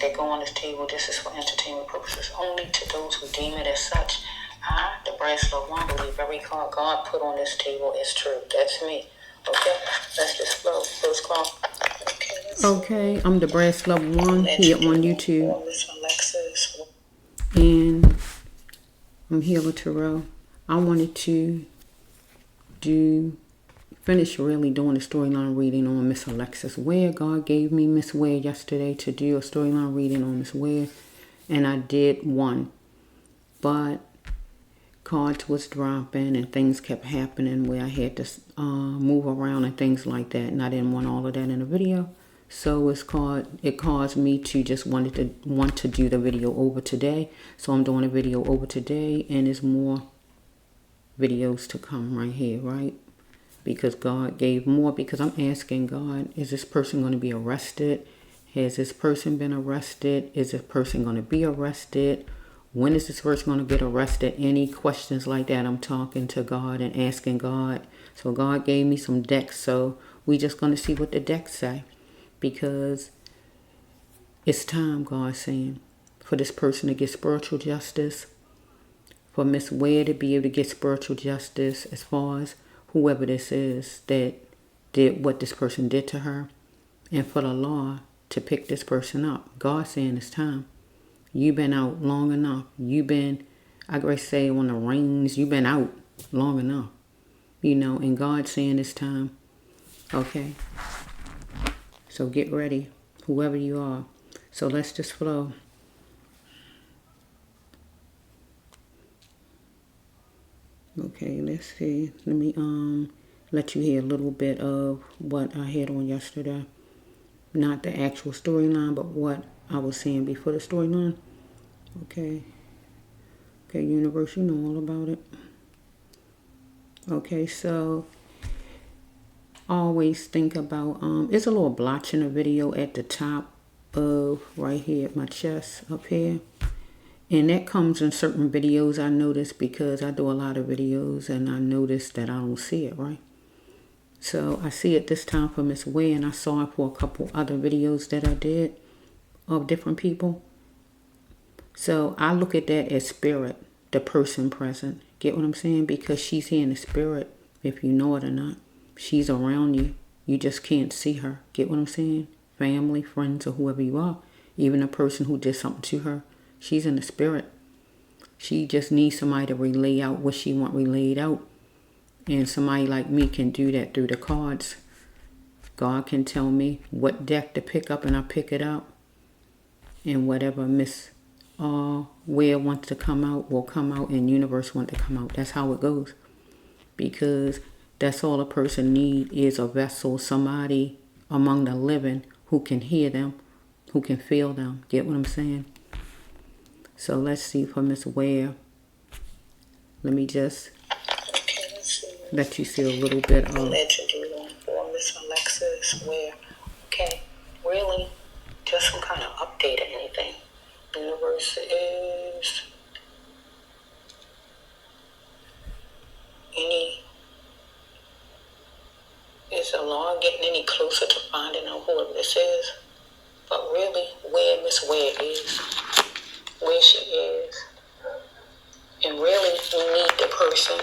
that go on this table. This is for entertainment purposes only to those who deem it as such. I, the brass love one, believe every card God put on this table is true. That's me. Okay, let's just flow. First call. Okay, I'm the brass love one here on YouTube. Miss Alexis. And I'm Healer Terrell. I wanted to finish really doing a storyline reading on Miss Alexis Ware. God gave me Miss Ware yesterday to do a storyline reading on Miss Ware, and I did one, but cards was dropping and things kept happening where I had to move around and things like that, and I didn't want all of that in a video. So it caused me to just want to do the video over today. So I'm doing a video over today, and there's more videos to come right here, right? Because God gave more, because I'm asking God, is this person going to be arrested? Has this person been arrested? Is this person going to be arrested? When is this person going to get arrested? Any questions like that, I'm talking to God and asking God. So God gave me some decks, so we just going to see what the decks say. Because it's time, God's saying, for this person to get spiritual justice. For Miss Ware to be able to get spiritual justice as far as whoever this is that did what this person did to her. And for the law to pick this person up. God's saying it's time. You've been out long enough. You've been, I gotta say, on the reins. You've been out long enough. You know, and God's saying it's time. Okay. So get ready, whoever you are. So let's just flow. Okay, let's see. Let me let you hear a little bit of what I had on yesterday. Not the actual storyline, but what I was saying before the storyline. Okay. Okay, universe, you know all about it. Okay, so always think about it's a little blotch in the video at the top of right here at my chest up here. And that comes in certain videos, I notice, because I do a lot of videos and I notice that I don't see it, right? So I see it this time for Miss Ware, and I saw it for a couple other videos that I did of different people. So I look at that as spirit, the person present. Get what I'm saying? Because she's here in the spirit, if you know it or not. She's around you. You just can't see her. Get what I'm saying? Family, friends, or whoever you are. Even a person who did something to her. She's in the spirit. She just needs somebody to relay out what she want relayed out. And somebody like me can do that through the cards. God can tell me what deck to pick up, and I pick it up. And whatever Miss Ware wants to come out will come out, and universe wants to come out. That's how it goes. Because that's all a person needs is a vessel, somebody among the living who can hear them, who can feel them. Get what I'm saying? So let's see for Miss Ware. Let me just let you see a little bit of. Let you do one for Miss Alexis Ware. Okay, really, just some kind of update or anything. Universe is the law getting any closer to finding out who this is? But really, where Miss Ware is, where she is, and really, we need the person.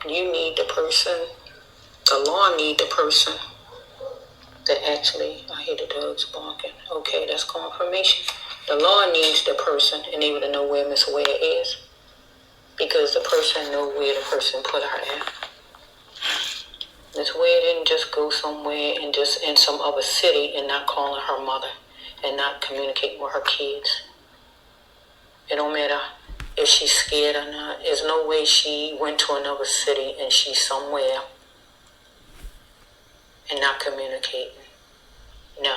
You need the person. The law need the person that actually, I hear the dogs barking. Okay, that's confirmation. The law needs the person in order to know where Miss Ware is. Because the person know where the person put her at. Miss Ware didn't just go somewhere and just in some other city and not calling her mother and not communicating with her kids. It don't matter if she's scared or not. There's no way she went to another city and she's somewhere and not communicating. No.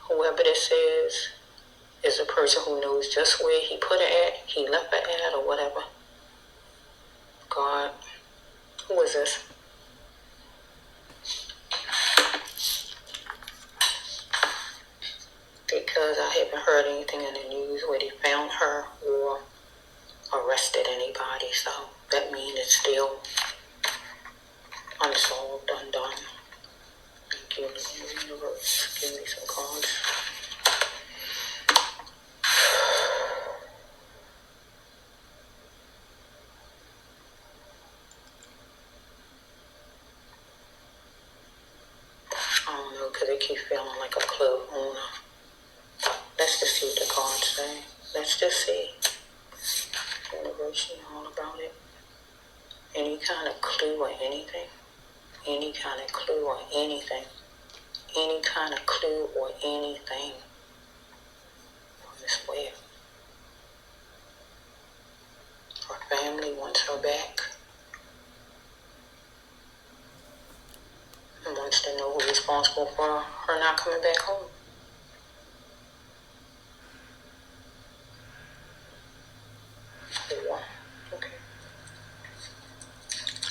Whoever this is a person who knows just where he put her at, he left her at, or whatever. God, who is this? Because I haven't heard anything in the news where they found her or arrested anybody, so that means it's still unsolved, undone. Universe, give me some cards. I don't know, because they keep feeling like a club owner. Let's just see what the cards say. Let's just see. Universe, you know all about it. Any kind of clue or anything? Any kind of clue or anything? Any kind of clue or anything? Miss Ware. Her family wants her back. And wants to know who's responsible for her not coming back home. Okay.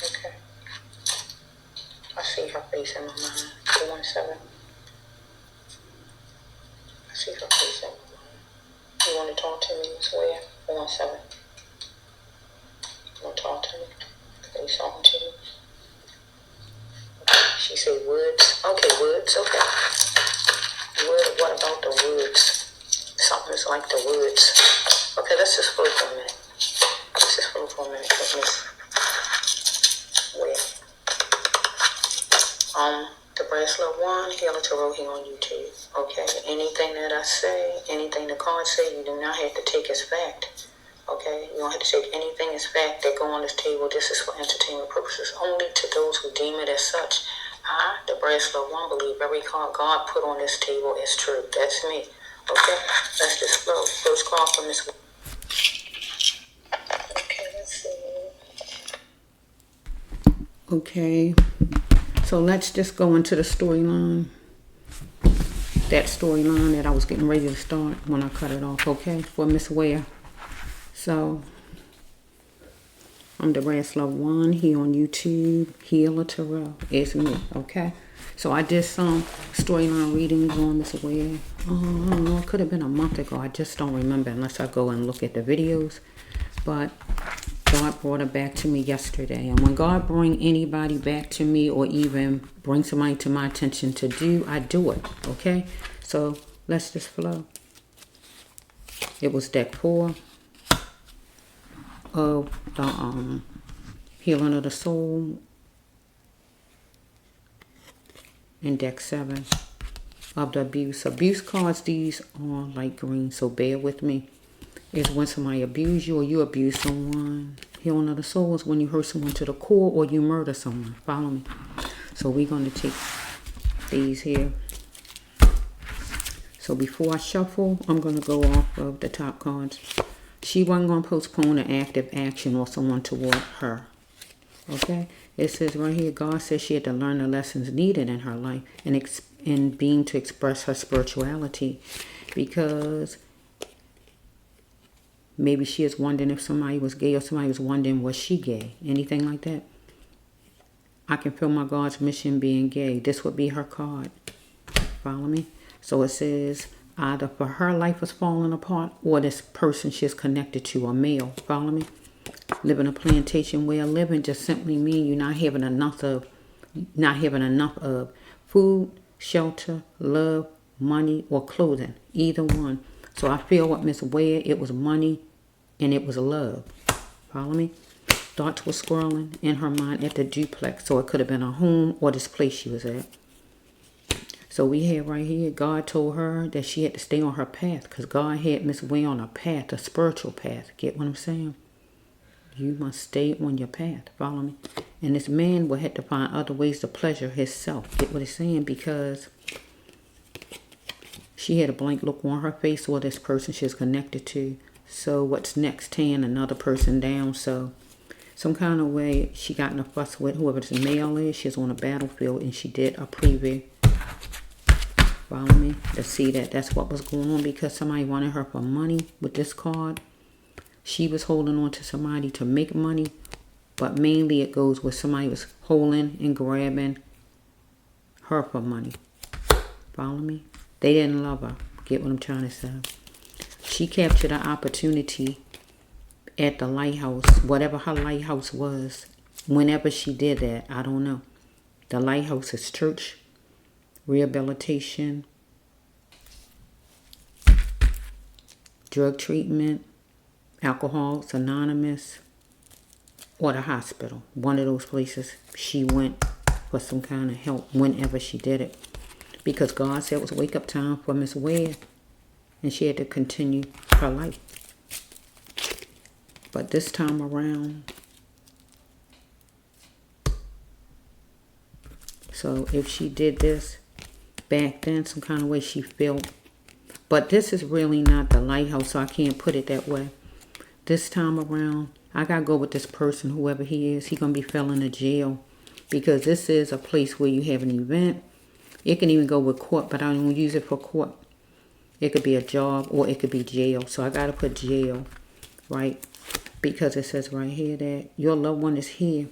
Okay. I see her face in my mind. 417. I see her face in my mind. You want to talk to me, Miss Ware? 417. You want to talk to me? Are you talking to me? Okay. She said woods. Okay, woods. Okay. Wood. What about the woods? Something's like the woods. Okay, let's just float for a minute. Let's just float for a minute with Miss Ware. The Bracelet One, Healer Tarot here on YouTube. Okay, anything that I say, anything the cards say, you do not have to take as fact. Okay, you don't have to take anything as fact that go on this table. This is for entertainment purposes only to those who deem it as such. I, the Bracelet One, believe every card God put on this table is true. That's me. Okay, let's just flow. First card from Miss. Okay, let's see. Okay, so let's just go into the storyline. That storyline that I was getting ready to start when I cut it off, okay, for Miss Ware. So, I'm the Bracelet One here on YouTube. Healer Tarot is me, okay? So, I did some storyline readings on Miss Ware. Oh, I don't know, it could have been a month ago. I just don't remember unless I go and look at the videos. But God brought it back to me yesterday. And when God brings anybody back to me or even bring somebody to my attention to do, I do it, okay? So, let's just flow. It was deck 4 of the Healing of the Soul, and deck 7 of the Abuse. Abuse cards, these are light green, so bear with me. Is when somebody abuse you or you abuse someone. Healing of the Soul is when you hurt someone to the core or you murder someone. Follow me. So we're going to take these here. So before I shuffle, I'm going to go off of the top cards. She wasn't going to postpone an active action or someone toward her. Okay? It says right here, God says she had to learn the lessons needed in her life and being to express her spirituality. Because maybe she is wondering if somebody was gay or somebody was wondering, was she gay? Anything like that? I can feel my God's mission being gay. This would be her card. Follow me? So it says either for her life is falling apart or this person she's connected to, a male. Follow me? Living a plantation way of living just simply means you're not having enough of food, shelter, love, money, or clothing. Either one. So I feel what Miss Ware, it was money and it was love. Follow me? Thoughts were swirling in her mind at the duplex. So it could have been a home or this place she was at. So we have right here, God told her that she had to stay on her path because God had Miss Ware on a path, a spiritual path. Get what I'm saying? You must stay on your path. Follow me? And this man will have to find other ways to pleasure himself. Get what it's saying? Because she had a blank look on her face or this person she's connected to. So what's next? Tearing another person down. So some kind of way she got in a fuss with whoever this male is. She's on a battlefield and she did a preview. Follow me? To see that that's what was going on because somebody wanted her for money with this card. She was holding on to somebody to make money. But mainly it goes where somebody was holding and grabbing her for money. Follow me? They didn't love her. Get what I'm trying to say? She captured an opportunity at the lighthouse, whatever her lighthouse was. Whenever she did that, I don't know. The lighthouse is church. rehabilitation, drug treatment, Alcoholics Anonymous, or the hospital. One of those places she went for some kind of help whenever she did it. Because God said it was wake up time for Miss Ware, and she had to continue her life. But this time around, so if she did this back then, some kind of way she felt. But this is really not the lighthouse, so I can't put it that way. This time around, I got to go with this person, whoever he is. He's going to be filling a jail. Because this is a place where you have an event. It can even go with court, but I don't use it for court. It could be a job or it could be jail. So I got to put jail, right? Because it says right here that your loved one is here.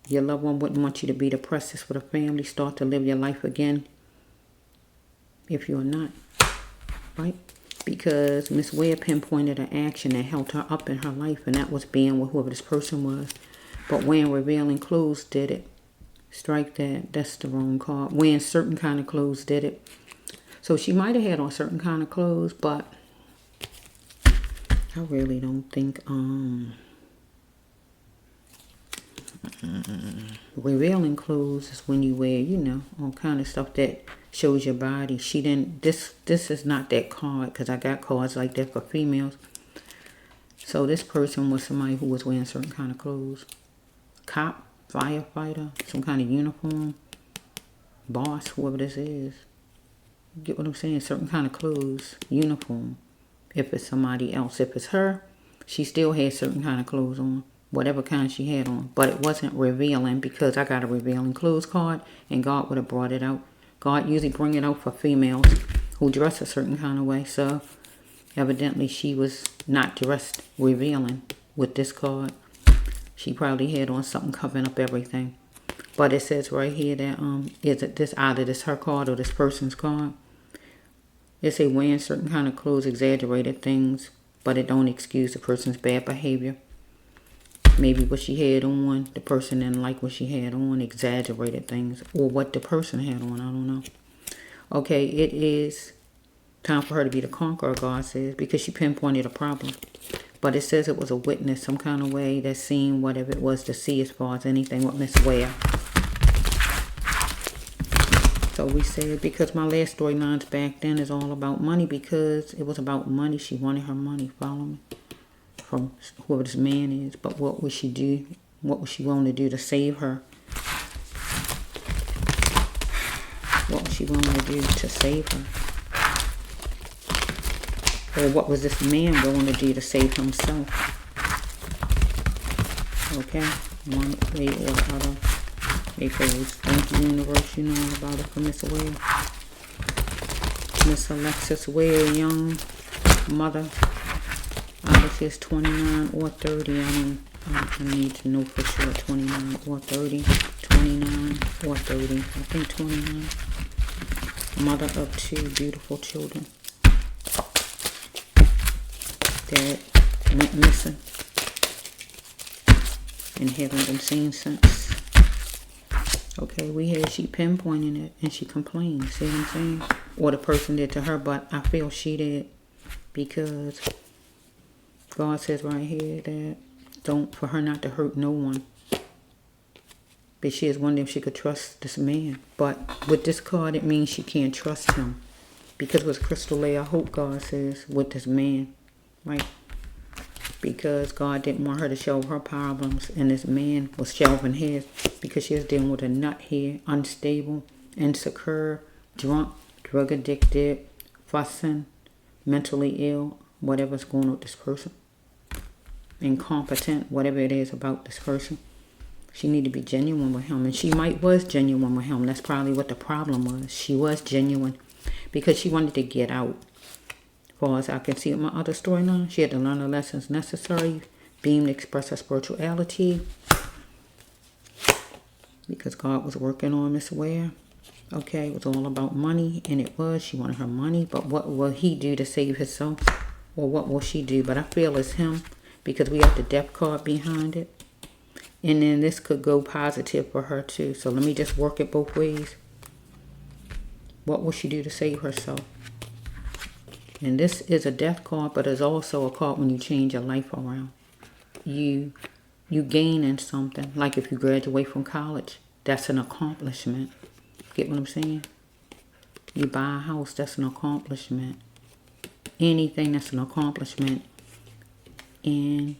Your loved one wouldn't want you to be depressed. It's for the family. Start to live your life again. If you're not, right? Because Miss Ware pinpointed an action that helped her up in her life, and that was being with whoever this person was. But wearing revealing clothes did it. Strike that. That's the wrong card. Wearing certain kind of clothes did it. So she might have had on certain kind of clothes, but I really don't think revealing clothes is when you wear, you know, all kind of stuff that shows your body. She didn't, this is not that card, because I got cards like that for females. So this person was somebody who was wearing certain kind of clothes. Cop, firefighter, some kind of uniform, boss, whoever this is. Get what I'm saying? Certain kind of clothes, uniform. If it's somebody else. If it's her, she still had certain kind of clothes on. Whatever kind she had on. But it wasn't revealing, because I got a revealing clothes card, and God would have brought it out. God usually bring it out for females who dress a certain kind of way. So evidently she was not dressed revealing with this card. She probably had on something covering up everything. But it says right here that is it this either this her card or this person's card. It say wearing certain kind of clothes, exaggerated things, but it don't excuse the person's bad behavior. Maybe what she had on, the person didn't like what she had on, exaggerated things, or what the person had on, I don't know. Okay, it is time for her to be the conqueror, God says, because she pinpointed a problem. But it says it was a witness, some kind of way that seen whatever it was to see as far as anything with Miss Ware. So we said, because my last storylines back then is all about money, because it was about money. She wanted her money, follow me, from whoever this man is. But what would she do? What would she want to do to save her? What was she willing to do to save her? Or what was this man going to do to save himself? Okay, one way or the other. It goes, thank you, universe, you know all about it for Miss Ware. Miss Alexis Ware, young mother. Obviously it's 29 or 30. I need to know for sure 29 or 30. 29 or 30. I think 29. Mother of 2 beautiful children that went missing and haven't been seen since. Okay, we had she pinpointing it and she complained. See what I'm saying? Or the person did to her, but I feel she did, because God says right here that for her not to hurt no one. But she is wondering if she could trust this man. But with this card, it means she can't trust him. Because with Crystal Lay, I hope God says with this man, right? Because God didn't want her to show her problems, and this man was shelving his, because she was dealing with a nut here, unstable, insecure, drunk, drug addicted, fussing, mentally ill, whatever's going on with this person, incompetent, whatever it is about this person. She need to be genuine with him, and she was genuine with him. That's probably what the problem was. She was genuine because she wanted to get out. As far as I can see in my other storyline, she had to learn the lessons necessary, beam to express her spirituality, because God was working on Miss Ware. Okay, it was all about money, and it was. She wanted her money, but what will he do to save himself? Or what will she do? But I feel it's him, because we have the death card behind it. And then this could go positive for her too. So let me just work it both ways. What will she do to save herself? And this is a death card, but it's also a card when you change your life around. You gain in something. Like if you graduate from college, that's an accomplishment. Get what I'm saying? You buy a house, that's an accomplishment. Anything that's an accomplishment. And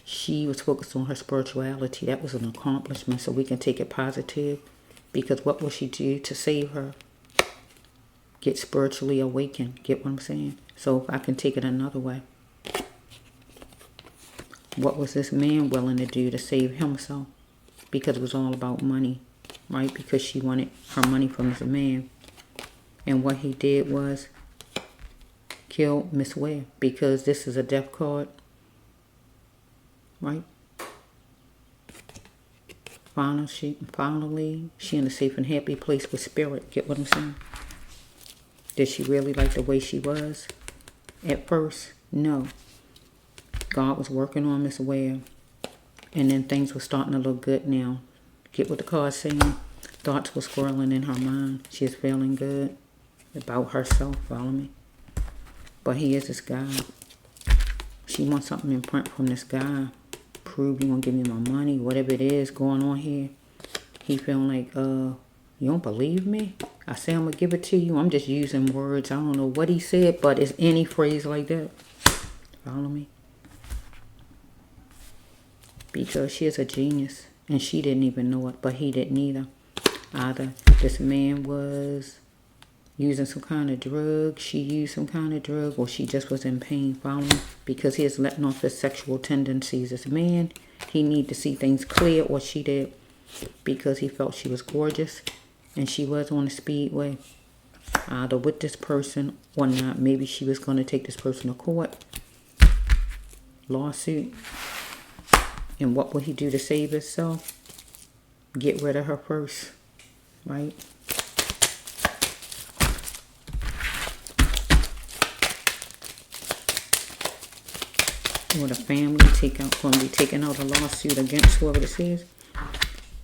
she was focused on her spirituality. That was an accomplishment, so we can take it positive. Because what will she do to save her? Get spiritually awakened. Get what I'm saying? So if I can take it another way. What was this man willing to do to save himself? Because it was all about money, right? Because she wanted her money from this man. And what he did was kill Miss Ware. Because this is a death card, right? Finally, she in a safe and happy place with spirit. Get what I'm saying? Did she really like the way she was at first? No. God was working on Miss Ware. And then things were starting to look good now. Get what the card's saying? Thoughts were swirling in her mind. She is feeling good about herself. Follow me? But he is this guy. She wants something in print from this guy. Prove you won't give me my money. Whatever it is going on here. He feeling like, you don't believe me? I say I'm going to give it to you. I'm just using words. I don't know what he said, but it's any phrase like that. Follow me? Because she is a genius. And she didn't even know it, but he didn't either. Either this man was using some kind of drug, she used some kind of drug, or she just was in pain. Follow me? Because he is letting off his sexual tendencies. This man, he need to see things clear, or she did. Because he felt she was gorgeous. And she was on the speedway. Either with this person or not. Maybe she was going to take this person to court. Lawsuit. And what will he do to save himself? Get rid of her first. Right? Or the family going to be taking out a lawsuit against whoever this is.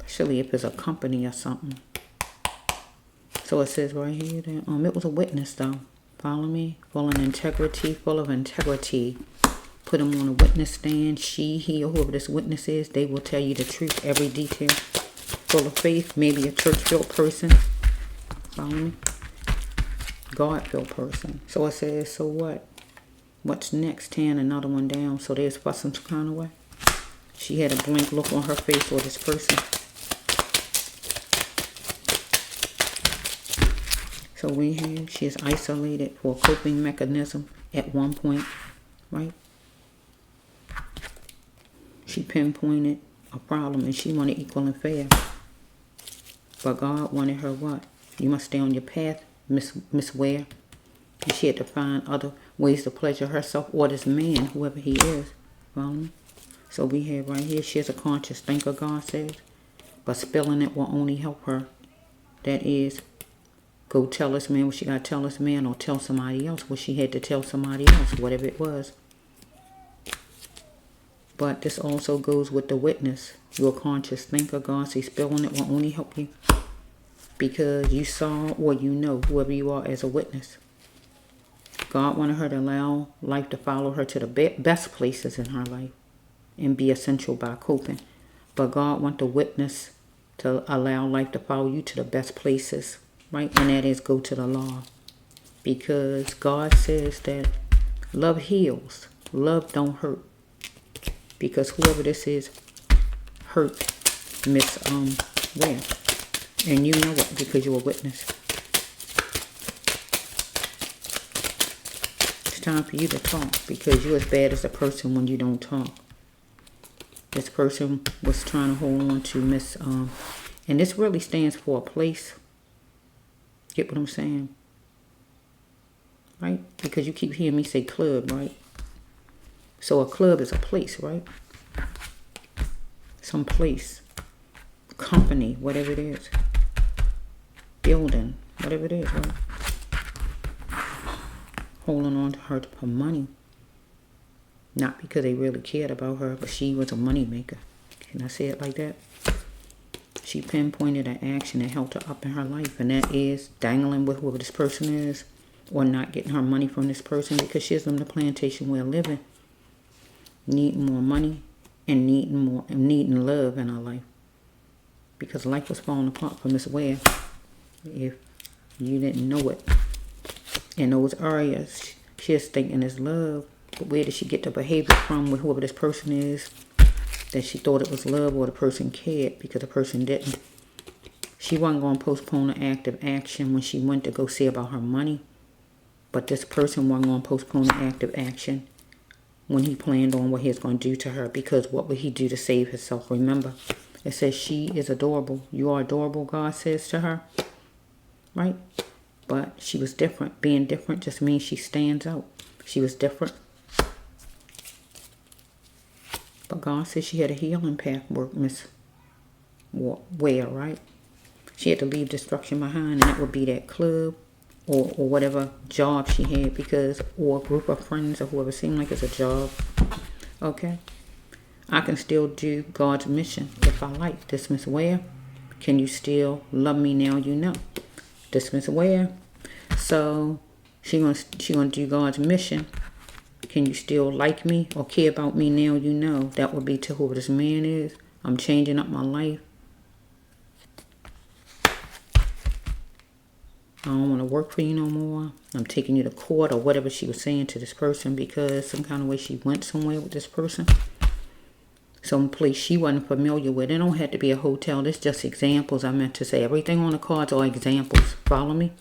Especially if it's a company or something. So it says right here that it was a witness though. Follow me? Full of integrity. Put him on a witness stand. She, he, or whoever this witness is, they will tell you the truth, every detail. Full of faith. Maybe a church-filled person. Follow me? God-filled person. So it says, so what? What's next? Tearing another one down. So there's fussing some kind of way. She had a blank look on her face for this person. So we have, she is isolated for a coping mechanism at one point, right? She pinpointed a problem and she wanted equal and fair. But God wanted her what? You must stay on your path, Miss Ware. And she had to find other ways to pleasure herself or this man, whoever he is. Follow me? So we have right here, she is a conscious thinker, God says. But spilling it will only help her. That is, go tell this man what she got to tell this man, or tell somebody else what she had to tell somebody else, whatever it was. But this also goes with the witness. You're a conscious thinker. God says spilling it will only help you because you saw or you know whoever you are as a witness. God wanted her to allow life to follow her to the best places in her life and be essential by coping. But God wants the witness to allow life to follow you to the best places. Right? And that is go to the law. Because God says that love heals. Love don't hurt. Because whoever this is hurt Miss Ware. And you know it because you're a witness. It's time for you to talk because you're as bad as a person when you don't talk. This person was trying to hold on to Miss and this really stands for a place. Get what I'm saying? Right? Because you keep hearing me say club, right? So a club is a place, right? Some place. Company, whatever it is. Building, whatever it is, right? Holding on to her for money. Not because they really cared about her, but she was a money maker. Can I say it like that? She pinpointed an action that helped her up in her life, and that is dangling with whoever this person is, or not getting her money from this person because she's on the plantation way of living, needing more money and needing love in her life, because life was falling apart for Miss Ware. If you didn't know it, in those areas, she's thinking it's love, but where did she get the behavior from with whoever this person is? That she thought it was love or the person cared, because the person didn't. She wasn't going to postpone an active action when she went to go see about her money. But this person wasn't going to postpone an active action when he planned on what he was going to do to her. Because what would he do to save himself? Remember, it says she is adorable. You are adorable, God says to her. Right? But she was different. Being different just means she stands out. She was different. But God said she had a healing path work, Miss Ware, right? She had to leave destruction behind, and that would be that club or whatever job she had, or a group of friends or whoever, seemed like it's a job. Okay? I can still do God's mission if I like. This Miss Ware, can you still love me now you know? This Miss Ware. So she gonna do God's mission. Can you still like me or care about me now you know? That would be to whoever this man is. I'm changing up my life. I don't want to work for you no more. I'm taking you to court, or whatever she was saying to this person, because some kind of way she went somewhere with this person. Some place she wasn't familiar with. It don't have to be a hotel. It's just examples. I meant to say everything on the cards are examples. Follow me?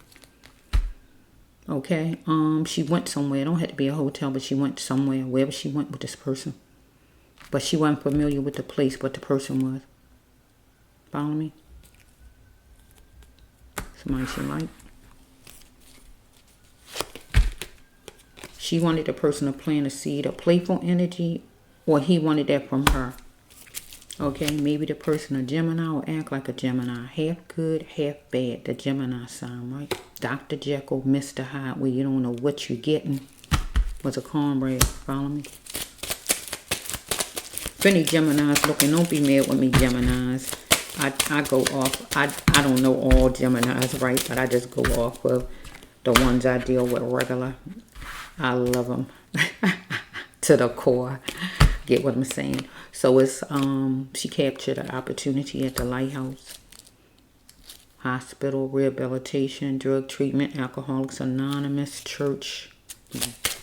Okay, she went somewhere. It don't have to be a hotel, but she went somewhere, wherever she went with this person. But she wasn't familiar with the place, but the person was. Follow me? Somebody she liked. She wanted the person to plant a seed of playful energy, or he wanted that from her. Okay, maybe the person a Gemini or act like a Gemini. Half good, half bad. The Gemini sign, right? Dr. Jekyll, Mr. Hyde, where you don't know what you're getting, was a comrade. Follow me? If any Geminis looking, don't be mad with me, Geminis. I go off. I don't know all Geminis, right? But I just go off of the ones I deal with regular. I love them to the core. Get what I'm saying? So it's she captured an opportunity at the lighthouse, hospital, rehabilitation, drug treatment, Alcoholics Anonymous, church,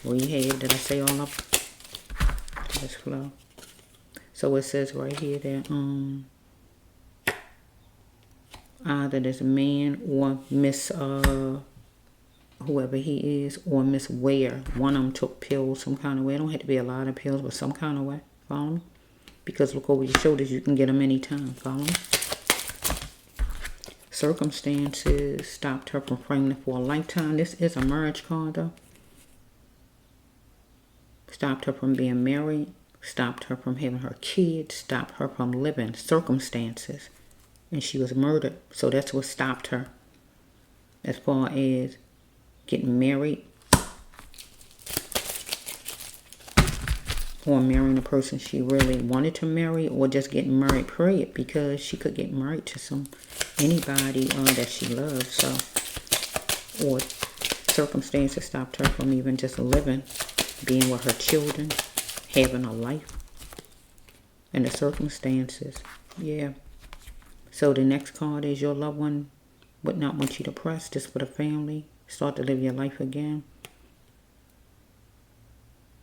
rehab. Did I say all up? Let's flow. So it says right here that either this man or Miss whoever he is, or Miss Ware, one of them took pills some kind of way. It don't have to be a lot of pills, but some kind of way. Follow me? Because look over your shoulders, you can get them anytime. Follow me? Circumstances stopped her from framing it for a lifetime. This is a marriage card, though. Stopped her from being married. Stopped her from having her kids. Stopped her from living. Circumstances. And she was murdered. So that's what stopped her. As far as getting married, or marrying a person she really wanted to marry, or just getting married, period, because she could get married to anybody that she loved. So, or circumstances stopped her from even just living, being with her children, having a life, and the circumstances. Yeah. So the next card is your loved one would not want you to press. This for the family. Start to live your life again.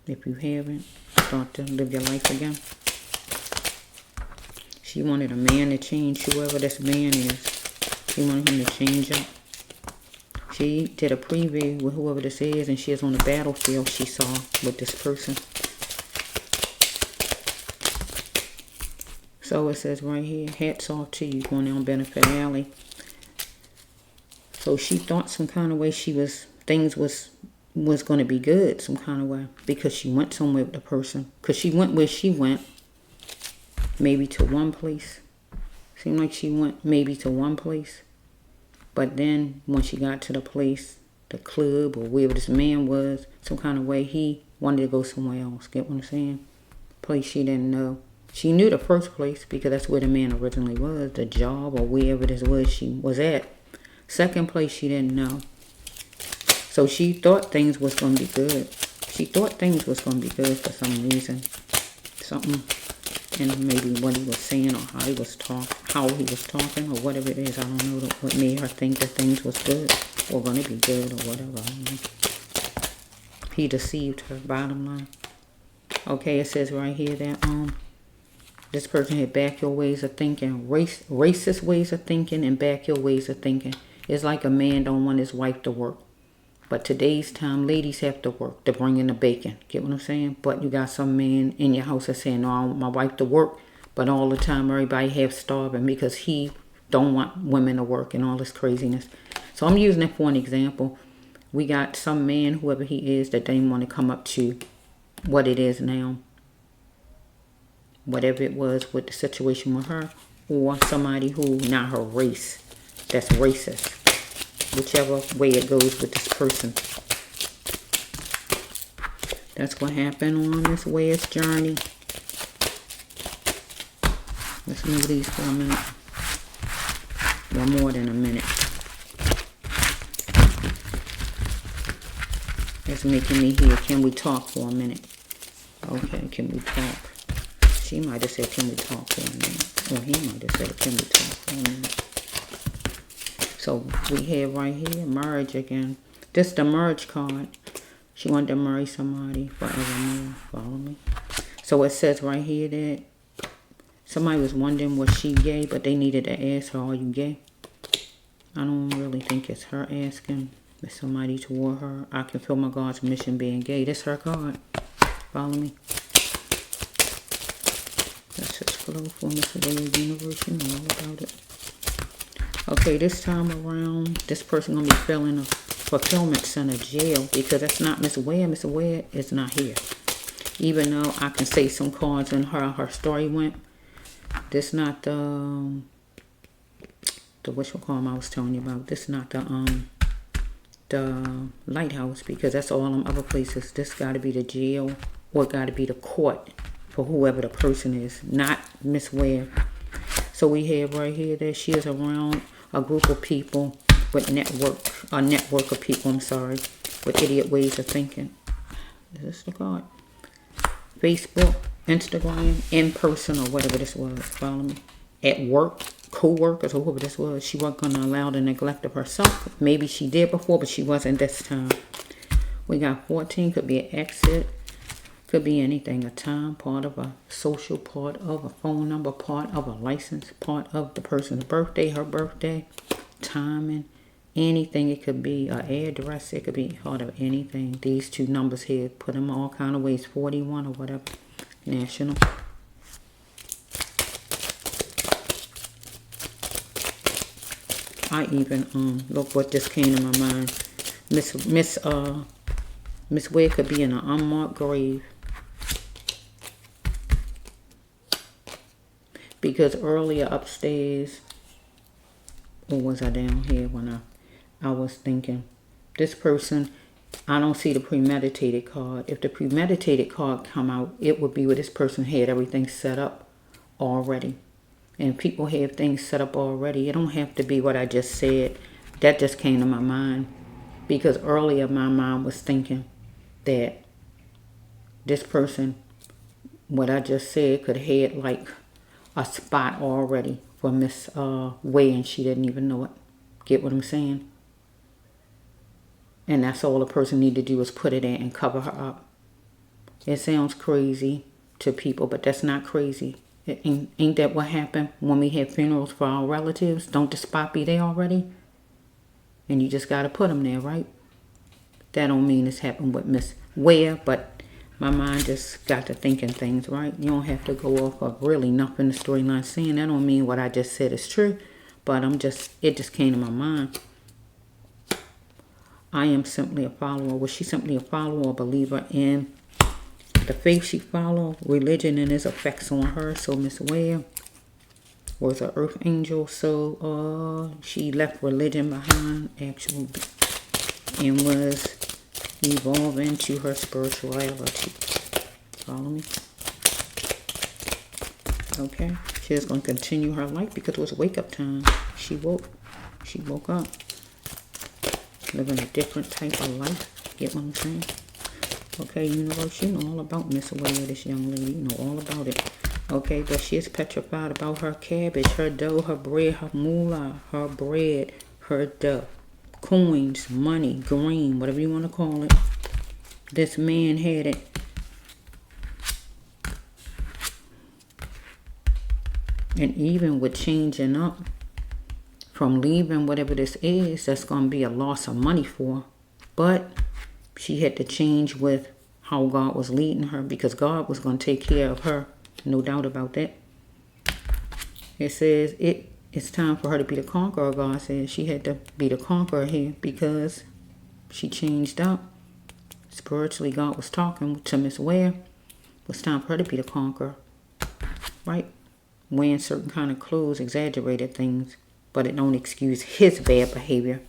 If you haven't, start to live your life again. She wanted a man to change, whoever this man is. She wanted him to change up. She did a preview with whoever this is, and she is on the battlefield she saw with this person. So it says right here, hats off to you going down Benefit Alley. So she thought some kind of way things was going to be good some kind of way, because she went somewhere with the person. Because she went where she went, maybe to one place. Seemed like she went maybe to one place. But then when she got to the place, the club or wherever this man was, some kind of way he wanted to go somewhere else. Get what I'm saying? Place she didn't know. She knew the first place because that's where the man originally was, the job or wherever this was she was at. Second place, she didn't know. So she thought things was going to be good. She thought things was going to be good for some reason. Something in maybe what he was saying or how he was talking or whatever it is. I don't know what made her think that things was good or going to be good or whatever. I don't know. He deceived her, bottom line. Okay, it says right here that this person had back your ways of thinking, racist ways of thinking and back your ways of thinking. It's like a man don't want his wife to work. But today's time, ladies have to work to bring in the bacon. Get what I'm saying? But you got some man in your house that's saying, no, I want my wife to work. But all the time, everybody have starving because he don't want women to work and all this craziness. So I'm using it for an example. We got some man, whoever he is, that didn't want to come up to what it is now. Whatever it was with the situation with her. Or somebody who, not her race, that's racist. Whichever way it goes with this person. That's what happened on Miss Ware's journey. Let's move these for a minute. Well, more than a minute. It's making me hear, can we talk for a minute? Okay, can we talk? She might have said, can we talk for a minute? Or he might have said, can we talk for a minute? So we have right here, marriage again. This is the marriage card. She wanted to marry somebody forevermore. Follow me? So it says right here that somebody was wondering was she gay, but they needed to ask her, are you gay? I don't really think it's her asking. It's somebody toward her. I can feel my God's mission being gay. This her card. Follow me? Let's just flow for Miss Ware Universe. You know all about it. Okay, this time around, this person going to be filling a fulfillment center jail because that's not Miss Ware. Miss Ware is not here. Even though I can say some cards in her story went. This not the whatchamacallit I was telling you about. This not the lighthouse because that's all them other places. This got to be the jail or it got to be the court for whoever the person is, not Miss Ware. So we have right here that she is around a group of people with a network of people, with idiot ways of thinking. Is this the card? Facebook, Instagram, in person, or whatever this was. Follow me? At work, co-workers, or whoever this was. She wasn't going to allow the neglect of herself. Maybe she did before, but she wasn't this time. We got 14, could be an exit. Could be anything, a time, part of a social, part of a phone number, part of a license, part of the person's birthday, her birthday, timing, anything. It could be an address, it could be part of anything. These two numbers here, put them all kind of ways, 41 or whatever, national. I even, look what just came to my mind. Miss Ware could be in an unmarked grave. Because earlier upstairs, or was I down here when I was thinking, this person, I don't see the premeditated card. If the premeditated card come out, it would be where this person had everything set up already. And people have things set up already. It don't have to be what I just said. That just came to my mind. Because earlier my mind was thinking that this person, what I just said, could have had like a spot already for Miss Ware and she didn't even know it. Get what I'm saying? And that's all the person need to do is put it in and cover her up. It sounds crazy to people, but that's not crazy. Ain't that what happened when we have funerals for our relatives? Don't the spot be there already? And you just got to put them there, right? That don't mean it's happened with Miss Ware, but my mind just got to thinking things, right? You don't have to go off of really nothing the storyline saying. That don't mean what I just said is true, but it just came to my mind. I am simply a follower. Was she simply a follower or believer in the faith she followed, religion and its effects on her? So Miss Ware was an earth angel, so she left religion behind actually and was evolving to her spirituality. Follow me? Okay? She's going to continue her life because it was wake up time. She woke up. Living a different type of life. Get what I'm saying? Okay, universe, you know all about Miss Ware, this young lady. You know all about it. Okay, but she is petrified about her cabbage, her dough, her bread, her moolah, her bread, her dough. Coins, money, green, whatever you want to call it. This man had it. And even with changing up from leaving whatever this is, that's going to be a loss of money for her. But she had to change with how God was leading her because God was going to take care of her. No doubt about that. It says it's time for her to be the conqueror. God says she had to be the conqueror here because she changed up. Spiritually, God was talking to Miss Ware. It was time for her to be the conqueror. Right? Wearing certain kind of clothes, exaggerated things. But it don't excuse his bad behavior.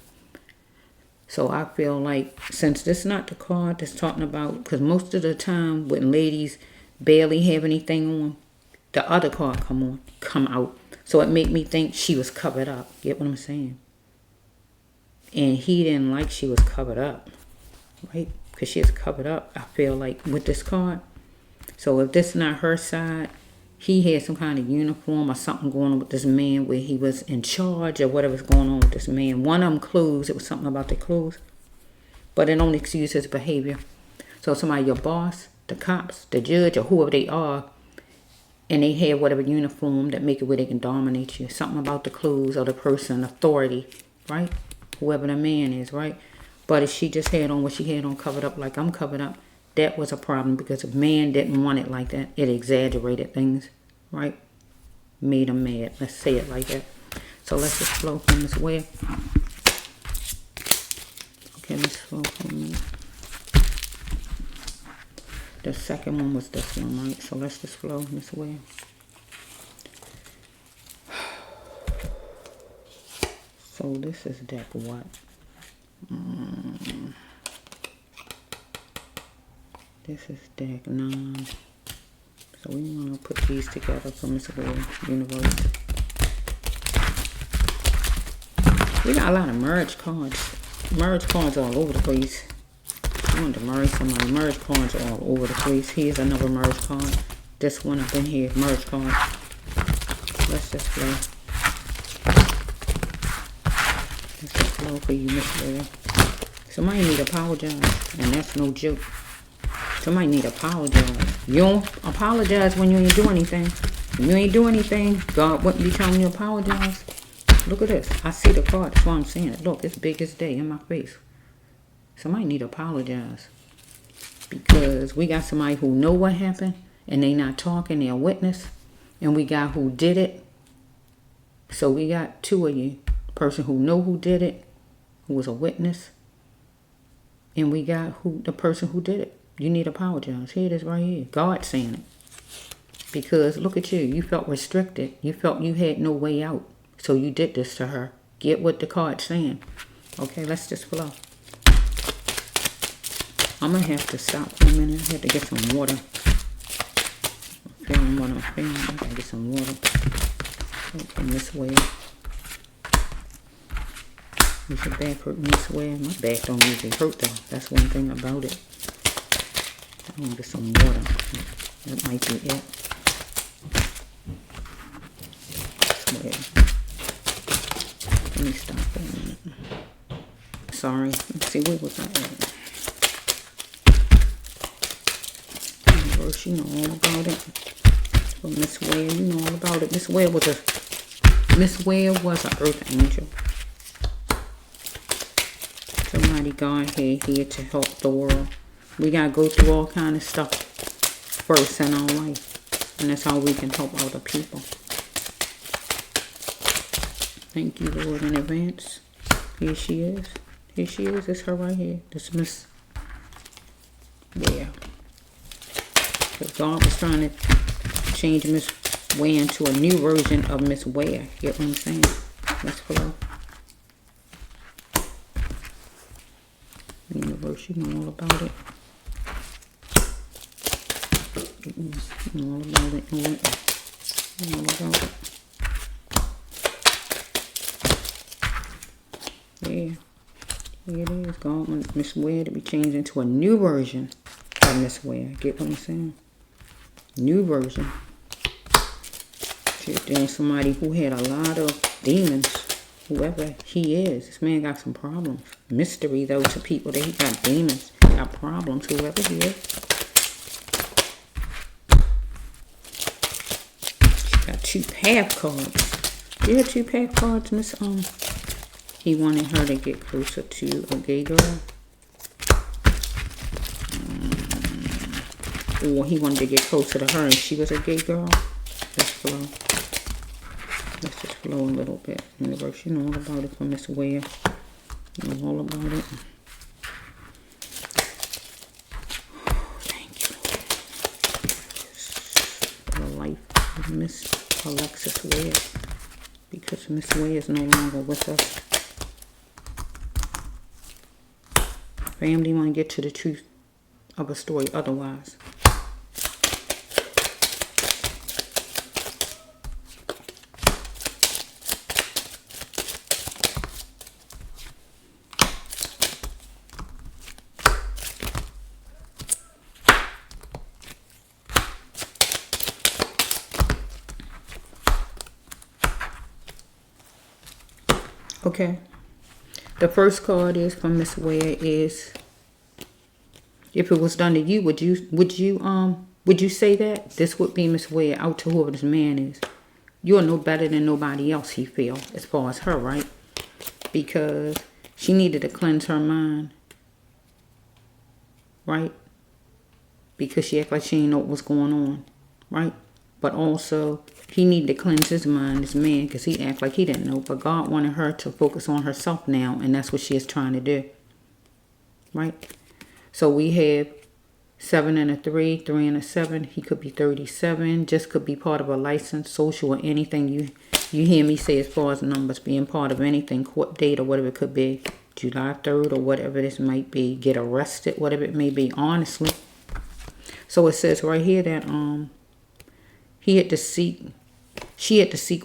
So I feel like since this is not the card that's talking about, because most of the time when ladies barely have anything on, the other card come out. So it made me think she was covered up. Get what I'm saying? And he didn't like she was covered up. Right? Because she is covered up, I feel like, with this card. So if this is not her side, he had some kind of uniform or something going on with this man where he was in charge or whatever's going on with this man. One of them clothes, it was something about the clothes. But it don't excuse his behavior. So somebody, your boss, the cops, the judge, or whoever they are, and they have whatever uniform that make it where they can dominate you. Something about the clothes or the person, authority, right? Whoever the man is, right? But if she just had on what she had on covered up like I'm covered up, that was a problem because a man didn't want it like that. It exaggerated things, right? Made him mad. Let's say it like that. So let's just flow from this way. Okay, let's flow for a minute. The second one was this one, right? So let's just flow this way. So this is deck what? This is deck 9. So we want to put these together from this little universe. We got a lot of merge cards. Merge cards all over the place. I want to merge somebody. Merge cards all over the place. Here's another merge card. This one up in here, merge card. Let's just flow. Let's just flow for you, Miss Ware. Somebody need to apologize, and that's no joke. Somebody need to apologize. You don't apologize when you ain't do anything. When you ain't do anything, God wouldn't be telling you to apologize. Look at this. I see the card. That's why I'm saying it. Look, it's big as day in my face. Somebody need to apologize. Because we got somebody who know what happened, and they not talking, they're a witness. And we got who did it. So we got two of you. Person who know who did it, who was a witness. And we got the person who did it. You need to apologize. Here it is right here. God saying it. Because look at you. You felt restricted. You felt you had no way out. So you did this to her. Get what the card's saying. Okay, let's just flow. I'm going to have to stop for a minute. I have to get some water. I'm feeling what I'm feeling. I got to get some water. From this way. Is your back hurting this way? My back don't usually hurt though. That's one thing about it. I'm going to get some water. That might be it. Let me stop for a minute. Sorry. Let's see, where was I at? Universe, you know all about it. From Miss Ware, you know all about it. Miss Ware was an earth angel. Somebody God had here to help the world. We got to go through all kind of stuff first in our life. And that's how we can help other people. Thank you, Lord, in advance. Here she is. Here she is. It's her right here. This Miss Ware. Because God was trying to change Miss Ware into a new version of Miss Ware. Get what I'm saying? Let's flow. Universe, you know all about it. You know all about it. All about it. Yeah. Here it is. God wants Miss Ware to be changed into a new version of Miss Ware. Get what I'm saying? New version. She's doing somebody who had a lot of demons. Whoever he is. This man got some problems. Mystery, though, to people that he got demons. Got problems. Whoever he is. She got 2 path cards. You had 2 path cards, Miss He wanted her to get closer to a gay girl. Or he wanted to get closer to her and she was a gay girl. Let's flow. Let's just flow a little bit. Universe, you know all about it from Miss Ware. You know all about it. Thank you. For the life of Miss Alexis Ware. Because Miss Ware is no longer with us. Family want to get to the truth of a story otherwise. Okay. The first card is from Miss Ware is, if it was done to you, would you say that? This would be Miss Ware out to whoever this man is. You're no better than nobody else, he feel, as far as her, right? Because she needed to cleanse her mind. Right? Because she act like she didn't know what was going on. Right? But also, he needed to cleanse his mind, this man, because he act like he didn't know. But God wanted her to focus on herself now, and that's what she is trying to do. Right? So we have 7 and a 3, 3 and a 7. He could be 37. Just could be part of a license, social, or anything you hear me say as far as numbers, being part of anything, court date or whatever it could be. July 3rd or whatever this might be. Get arrested, whatever it may be, honestly. So it says right here that she had to seek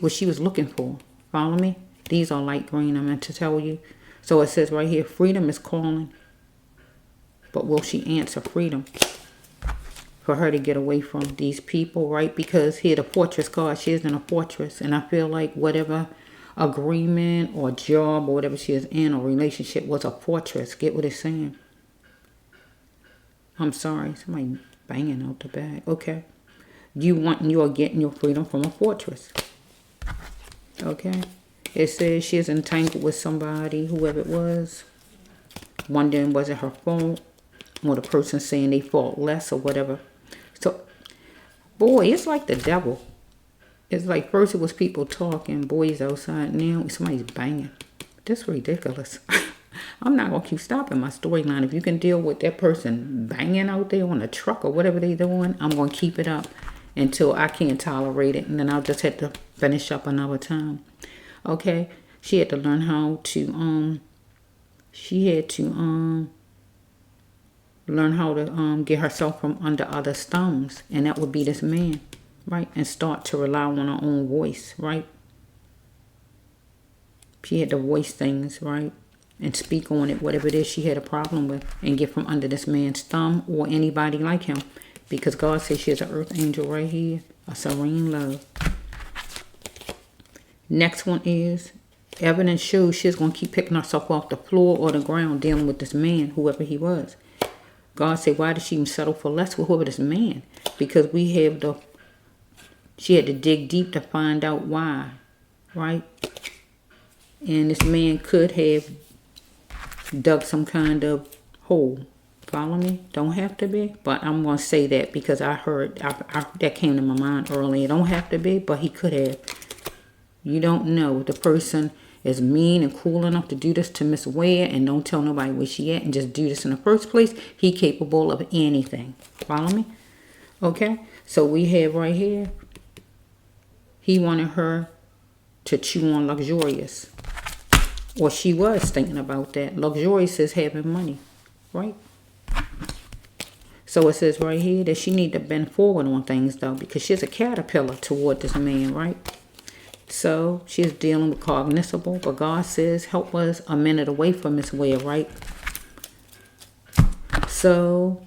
what she was looking for. Follow me? These are light green, I meant to tell you. So it says right here, freedom is calling. But will she answer freedom? For her to get away from these people, right? Because here the fortress card, she is in a fortress. And I feel like whatever agreement or job or whatever she is in or relationship was a fortress. Get what it's saying? I'm sorry, somebody banging out the bag. Okay. You are getting your freedom from a fortress. Okay. It says she is entangled with somebody, whoever it was. Wondering was it her fault? Or the person saying they fought less or whatever. So, boy, it's like the devil. It's like first it was people talking, boys outside. Now somebody's banging. This is ridiculous. I'm not going to keep stopping my storyline. If you can deal with that person banging out there on a truck or whatever they're doing, I'm going to keep it up until I can't tolerate it. And then I'll just have to finish up another time. Okay? She had to learn how to, learn how to get herself from under others' thumbs. And that would be this man, right? And start to rely on her own voice, right? She had to voice things, right? And speak on it, whatever it is she had a problem with. And get from under this man's thumb or anybody like him. Because God says she is an earth angel right here. A serene love. Next one is, evidence shows she's going to keep picking herself off the floor or the ground dealing with this man, whoever he was. God said, why did she even settle for less with whoever this man? Because she had to dig deep to find out why, right? And this man could have dug some kind of hole. Follow me? Don't have to be. But I'm going to say that because I heard that came to my mind earlier. Don't have to be, but he could have. You don't know. The person is mean and cruel enough to do this to Miss Ware and don't tell nobody where she at and just do this in the first place. He capable of anything. Follow me? Okay? So we have right here, he wanted her to chew on luxurious. Or she was thinking about that. Luxurious is having money. Right? So it says right here that she need to bend forward on things, though, because she's a caterpillar toward this man, right? So she's dealing with cognizable, but God says help was a minute away from Miss Ware, right? So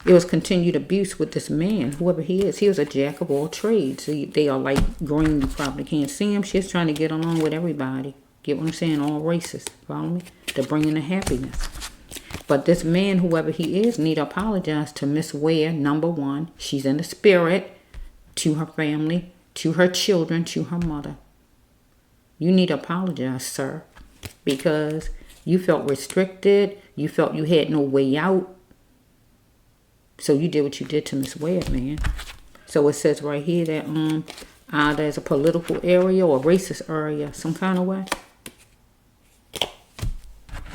it was continued abuse with this man, whoever he is. He was a jack of all trades. So they are like green. You probably can't see him. She's trying to get along with everybody. Get what I'm saying? All races. Follow me? To bring in the happiness. But this man, whoever he is, need to apologize to Miss Ware, number one. She's in the spirit, to her family, to her children, to her mother. You need to apologize, sir, because you felt restricted. You felt you had no way out. So you did what you did to Miss Ware, man. So it says right here that there's a political area or racist area, some kind of way.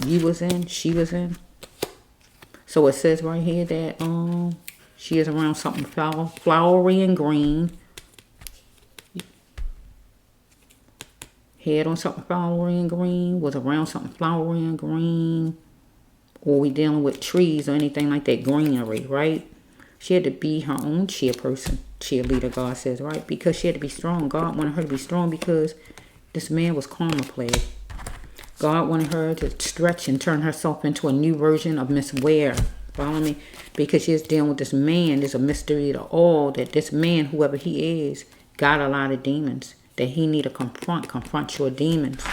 You was in, she was in. So it says right here that she is around something flowery and green. Head on something flowery and green, was around something flowery and green. Or we dealing with trees or anything like that, greenery, right? She had to be her own cheerleader, God says, right? Because she had to be strong. God wanted her to be strong because this man was karma plagued. God wanted her to stretch and turn herself into a new version of Miss Ware. Follow me? Because she's dealing with this man. There's a mystery to all that this man, whoever he is, got a lot of demons that he need to confront your demons,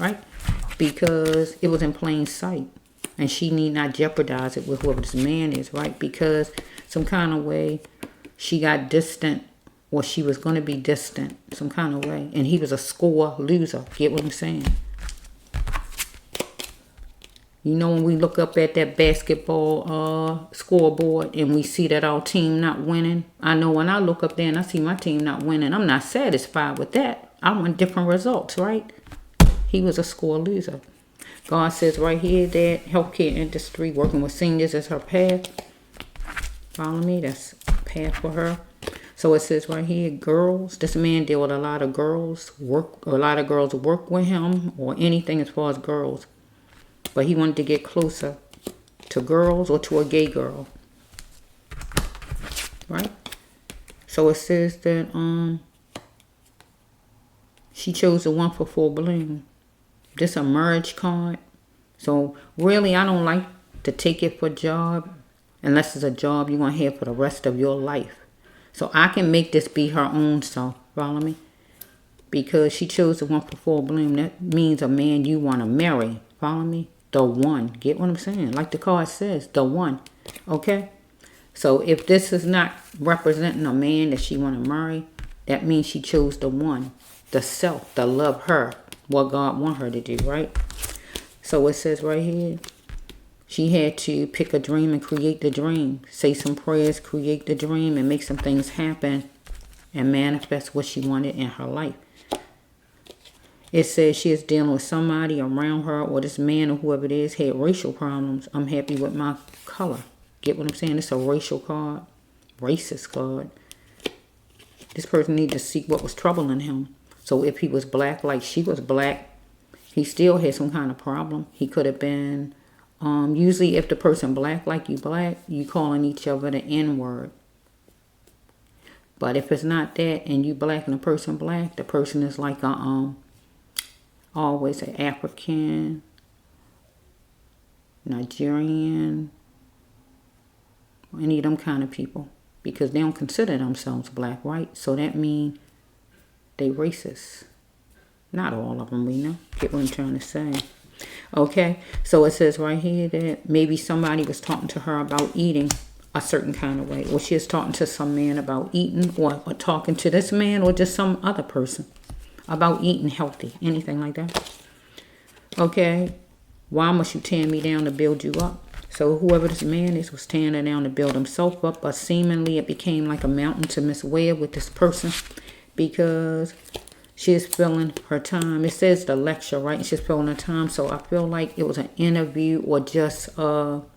right? Because it was in plain sight. And she need not jeopardize it with whoever this man is, right? Because some kind of way she got distant, or she was going to be distant, some kind of way. And he was a score loser. Get what I'm saying? You know, when we look up at that basketball scoreboard and we see that our team not winning, I know when I look up there and I see my team not winning, I'm not satisfied with that. I want different results, right? He was a score loser. God says right here that healthcare industry, working with seniors is her path. Follow me? That's a path for her. So it says right here, girls. This man deal with a lot of girls. A lot of girls work with him or anything as far as girls. But he wanted to get closer to girls or to a gay girl. Right? So it says that she chose the 1-for-4 balloon. This a marriage card. So really, I don't like to take it for a job unless it's a job you're going to have for the rest of your life. So I can make this be her own self. Follow me? Because she chose the 1-for-4 balloon. That means a man you want to marry. Follow me? The one. Get what I'm saying? Like the card says, the one. Okay? So if this is not representing a man that she want to marry, that means she chose the one. The self. The love her. What God want her to do, right? So it says right here, she had to pick a dream and create the dream. Say some prayers, create the dream, and make some things happen and manifest what she wanted in her life. It says she is dealing with somebody around her, or this man or whoever it is had racial problems. I'm happy with my color. Get what I'm saying? It's a racial card. Racist card. This person needs to seek what was troubling him. So if he was black like she was black, he still had some kind of problem. He could have been, usually if the person black like you calling each other the N-word. But if it's not that and you black and the person black, the person is like always an African, Nigerian, any of them kind of people. Because they don't consider themselves black, right? So that means they racist. Not all of them, we know. Get what I'm trying to say. Okay, so it says right here that maybe somebody was talking to her about eating a certain kind of way. Or she is talking to some man about eating, or talking to this man or just some other person about eating healthy. Anything like that. Okay, why must you tear me down to build you up? So whoever this man is was tearing her down to build himself up. But seemingly it became like a mountain to Miss Ware with this person. Because she is feeling her time. It says the lecture, right? And she's feeling her time. So I feel like it was an interview or just around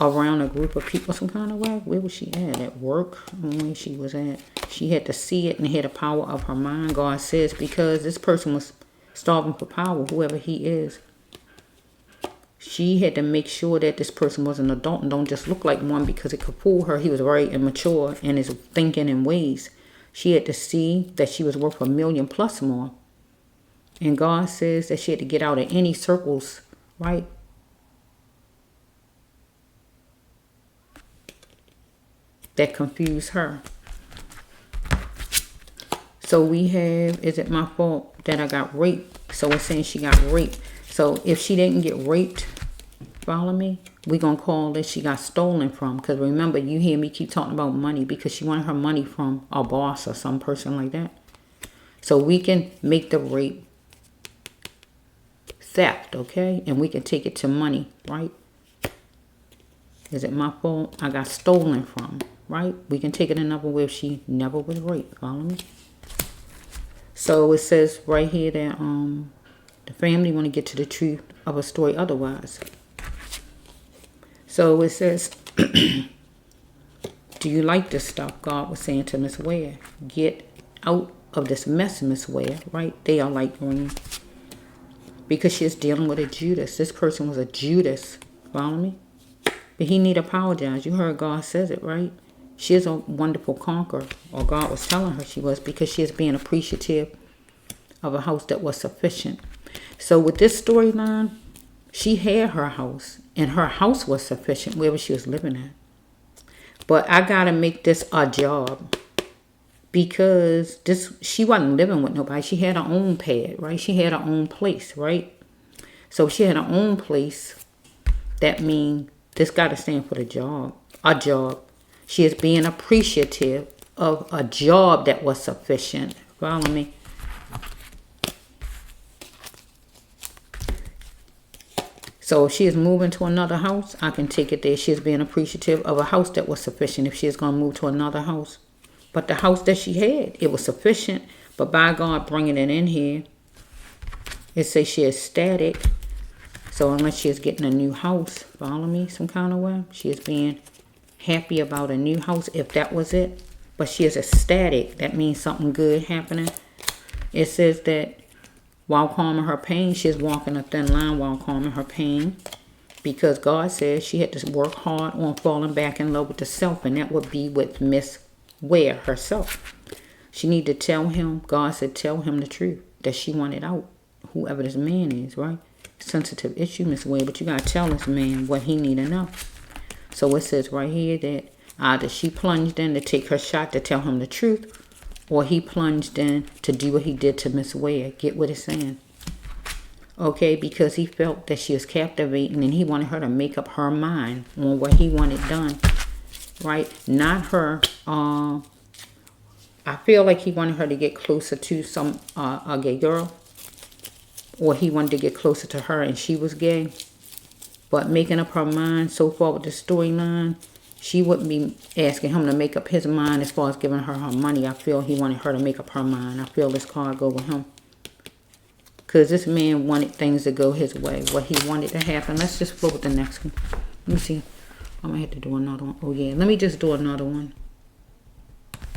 a group of people some kind of way. Where was she at? At work? Where she was at. She had to see it and had the power of her mind, God says, because this person was starving for power, whoever he is. She had to make sure that this person was an adult and don't just look like one because it could fool her. He was very immature in his thinking and ways. She had to see that she was worth $1 million plus more. And God says that she had to get out of any circles, right? That confuse her. So we have, is it my fault that I got raped? So it's saying she got raped. So if she didn't get raped, follow me, we're going to call this she got stolen from. Because remember, you hear me keep talking about money because she wanted her money from a boss or some person like that. So we can make the rape theft, okay? And we can take it to money, right? Is it my fault? I got stolen from, right? We can take it another way if she never was raped. Follow me? So it says right here that the family want to get to the truth of a story otherwise. So it says, do you like this stuff? God was saying to Miss Ware, get out of this mess, Miss Ware, right? They are like green. Because she's dealing with a Judas. This person was a Judas. Follow me? But he need to apologize. You heard God says it, right? She is a wonderful conqueror. Or God was telling her she was, because she is being appreciative of a house that was sufficient. So with this storyline, she had her house. And her house was sufficient wherever she was living at. But I got to make this a job. Because she wasn't living with nobody. She had her own pad, right? She had her own place, right? So if she had her own place, that means this got to stand for the job. A job. She is being appreciative of a job that was sufficient. Follow me? So if she is moving to another house, I can take it there. She is being appreciative of a house that was sufficient if she is going to move to another house. But the house that she had, it was sufficient. But by God bringing it in here, it says she is static. So unless she is getting a new house, follow me some kind of way, she is being happy about a new house if that was it. But she is ecstatic. That means something good happening. It says that while calming her pain, she is walking a thin line while calming her pain. Because God says she had to work hard on falling back in love with the self. And that would be with Miss Ware herself. She need to tell him, God said tell him the truth, that she wanted out, whoever this man is, right? Sensitive issue, Miss Ware, but you got to tell this man what he need to know. So it says right here that either she plunged in to take her shot to tell him the truth, or he plunged in to do what he did to Miss Ware. Get what it's saying. Okay, because he felt that she was captivating and he wanted her to make up her mind on what he wanted done. Right? Not her. I feel like he wanted her to get closer to some a gay girl. Or he wanted to get closer to her and she was gay. But making up her mind so far with the storyline, she wouldn't be asking him to make up his mind as far as giving her her money. I feel he wanted her to make up her mind. I feel this card go with him. Because this man wanted things to go his way. What he wanted to happen. Let's just flow with the next one. Let me see. I might have to do another one. Oh, yeah. Let me just do another one.